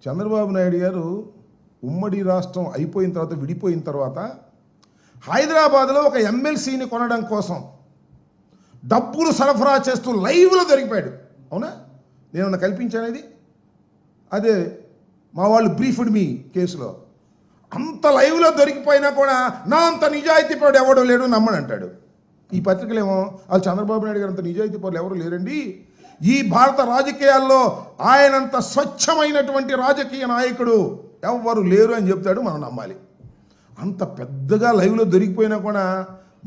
చంద్రబాబు నాయుడు గారు ఉమ్మడి రాష్ట్రం అయిపోయిన తర్వాత విడిపోయిన తర్వాత హైదరాబాద్లో ఒక ఎమ్మెల్సీని కొనడం కోసం డబ్బులు సరఫరా చేస్తూ లైవ్లో దొరికిపోయాడు. అవునా? నేనన్నా కల్పించానేది అదే మా వాళ్ళు బ్రీఫ్డ్ మీ కేసులో అంత లైవ్లో దొరికిపోయినా కూడా నా అంత నిజాయితీ పరుడు ఎవడో లేడు నమ్మని అంటాడు. ఈ పత్రికలేమో వాళ్ళు చంద్రబాబు నాయుడు గారు అంత నిజాయితీ పరులు ఎవరు లేరండి, ఈ భారత రాజకీయాల్లో ఆయనంత స్వచ్ఛమైనటువంటి రాజకీయ నాయకుడు ఎవరు లేరు అని చెప్తాడు. మనం నమ్మాలి. అంత పెద్దగా లైవ్లో దొరికిపోయినా కూడా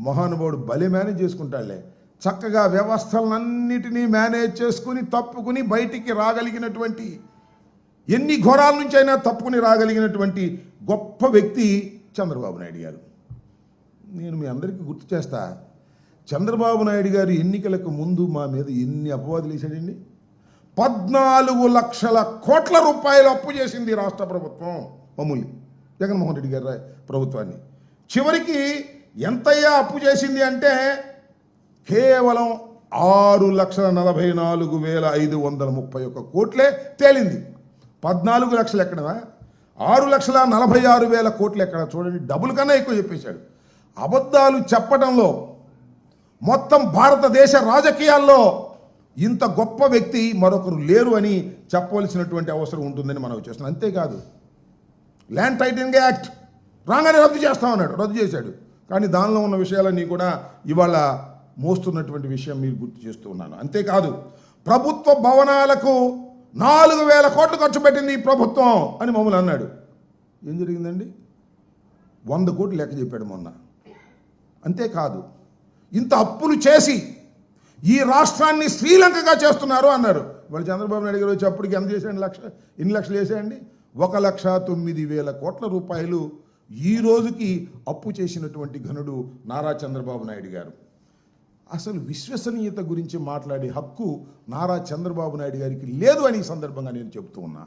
మహానుభావుడు భలే మేనేజ్ చేసుకుంటాడులే. చక్కగా వ్యవస్థలన్నిటినీ మేనేజ్ చేసుకుని తప్పుకుని బయటికి రాగలిగినటువంటి, ఎన్ని ఘోరాల నుంచి అయినా తప్పుకుని రాగలిగినటువంటి గొప్ప వ్యక్తి చంద్రబాబు నాయుడు గారు. నేను మీ అందరికీ గుర్తు చేస్తా, చంద్రబాబు నాయుడు గారు ఎన్నికలకు ముందు మా మీద ఎన్ని అపవాదులు వేశాడండి. 14 లక్షల కోట్ల రూపాయలు అప్పు చేసింది రాష్ట్ర ప్రభుత్వం మామూలు జగన్మోహన్ రెడ్డి గారి ప్రభుత్వాన్ని. చివరికి ఎంతయ్యా అప్పు చేసింది అంటే కేవలం 6,44,531 కోట్లే తేలింది. 14 లక్షలు ఎక్కడవా, 6,46,000 కోట్లు ఎక్కడ? చూడండి, డబుల్ కన్నా ఎక్కువ చెప్పేశాడు. అబద్ధాలు చెప్పడంలో మొత్తం భారతదేశ రాజకీయాల్లో ఇంత గొప్ప వ్యక్తి మరొకరు లేరు అని చెప్పవలసినటువంటి అవసరం ఉంటుందని మనం చేస్తున్నాం. అంతేకాదు, ల్యాండ్ టైటిలింగ్ యాక్ట్ రాగానే రద్దు చేస్తామన్నాడు, రద్దు చేశాడు. కానీ దానిలో ఉన్న విషయాలన్నీ కూడా ఇవాళ మోస్తున్నటువంటి విషయం మీరు గుర్తు చేస్తూ ఉన్నాను. అంతేకాదు, ప్రభుత్వ భవనాలకు 4,000 కోట్లు ఖర్చు పెట్టింది ఈ ప్రభుత్వం అని మమ్మల్ని అన్నాడు. ఏం జరిగిందండి? 100 కోట్లు లెక్క చెప్పాడు మొన్న. అంతేకాదు, ఇంత అప్పులు చేసి ఈ రాష్ట్రాన్ని శ్రీలంకగా చేస్తున్నారు అన్నారు. వాళ్ళు చంద్రబాబు నాయుడు గారు వచ్చి అప్పటికి ఎంత చేశాడు? ఎన్ని లక్షలు వేసాయండి? 1,09,000 కోట్ల రూపాయలు ఈ రోజుకి అప్పు చేసినటువంటి ఘనుడు నారా చంద్రబాబు నాయుడు గారు. అసలు విశ్వసనీయత గురించి మాట్లాడే హక్కు నారా చంద్రబాబు నాయుడు గారికి లేదు అని ఈ సందర్భంగా నేను చెప్తూ ఉన్నా.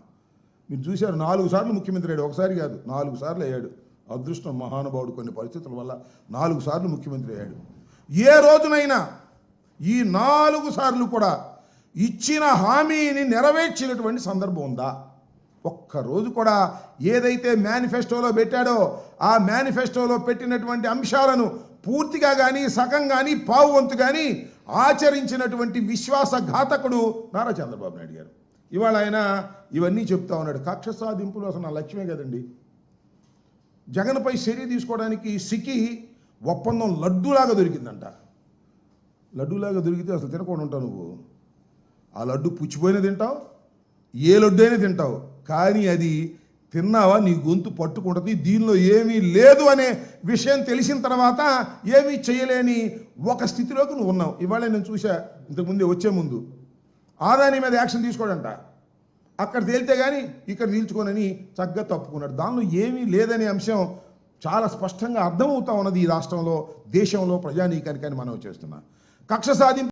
మీరు చూశారు, 4 సార్లు ముఖ్యమంత్రి అయ్యాడు. ఒకసారి కాదు, 4 సార్లు అయ్యాడు. అదృష్టం మహానుభావుడు, కొన్ని పరిస్థితుల వల్ల 4 సార్లు ముఖ్యమంత్రి అయ్యాడు. ఏ రోజునైనా ఈ 4 సార్లు కూడా ఇచ్చిన హామీని నెరవేర్చినటువంటి సందర్భం ఉందా? ఒక్కరోజు కూడా ఏదైతే మేనిఫెస్టోలో పెట్టాడో ఆ మేనిఫెస్టోలో పెట్టినటువంటి అంశాలను పూర్తిగా కానీ సగం కానీ పావు వంతు కానీ ఆచరించినటువంటి విశ్వాసఘాతకుడు నారా చంద్రబాబు నాయుడు గారు. ఇవాళ ఆయన ఇవన్నీ చెప్తా ఉన్నాడు. కక్ష సాధింపులు అసలు నా లక్ష్యమే కదండి. జగన్పై చర్య తీసుకోవడానికి సిక్కి ఒప్పందం లడ్డూలాగా దొరికిందంట. లడ్డూలాగా దొరికితే అసలు తినకుండా ఉంటావు నువ్వు. ఆ లడ్డు పుచ్చిపోయినా తింటావు, ఏ లడ్డు అయినా తింటావు, కానీ అది తిన్నావా నీ గొంతు పట్టుకుంటుంది. దీనిలో ఏమీ లేదు అనే విషయం తెలిసిన తర్వాత ఏమీ చేయలేని ఒక స్థితిలోకి నువ్వు ఉన్నావు. ఇవాళ నేను చూసా, ఇంతకుముందే వచ్చే ముందు ఆదాని మీద యాక్షన్ తీసుకోడంట. అక్కడ తేలితే కానీ ఇక్కడ తీల్చుకోనని చక్కగా తప్పుకున్నాడు. దానిలో ఏమీ లేదనే అంశం చాలా స్పష్టంగా అర్థమవుతా ఉన్నది ఈ రాష్ట్రంలో, దేశంలో, ప్రజానీకానికి అని మనం చేస్తున్నాం. కక్ష సాధింపు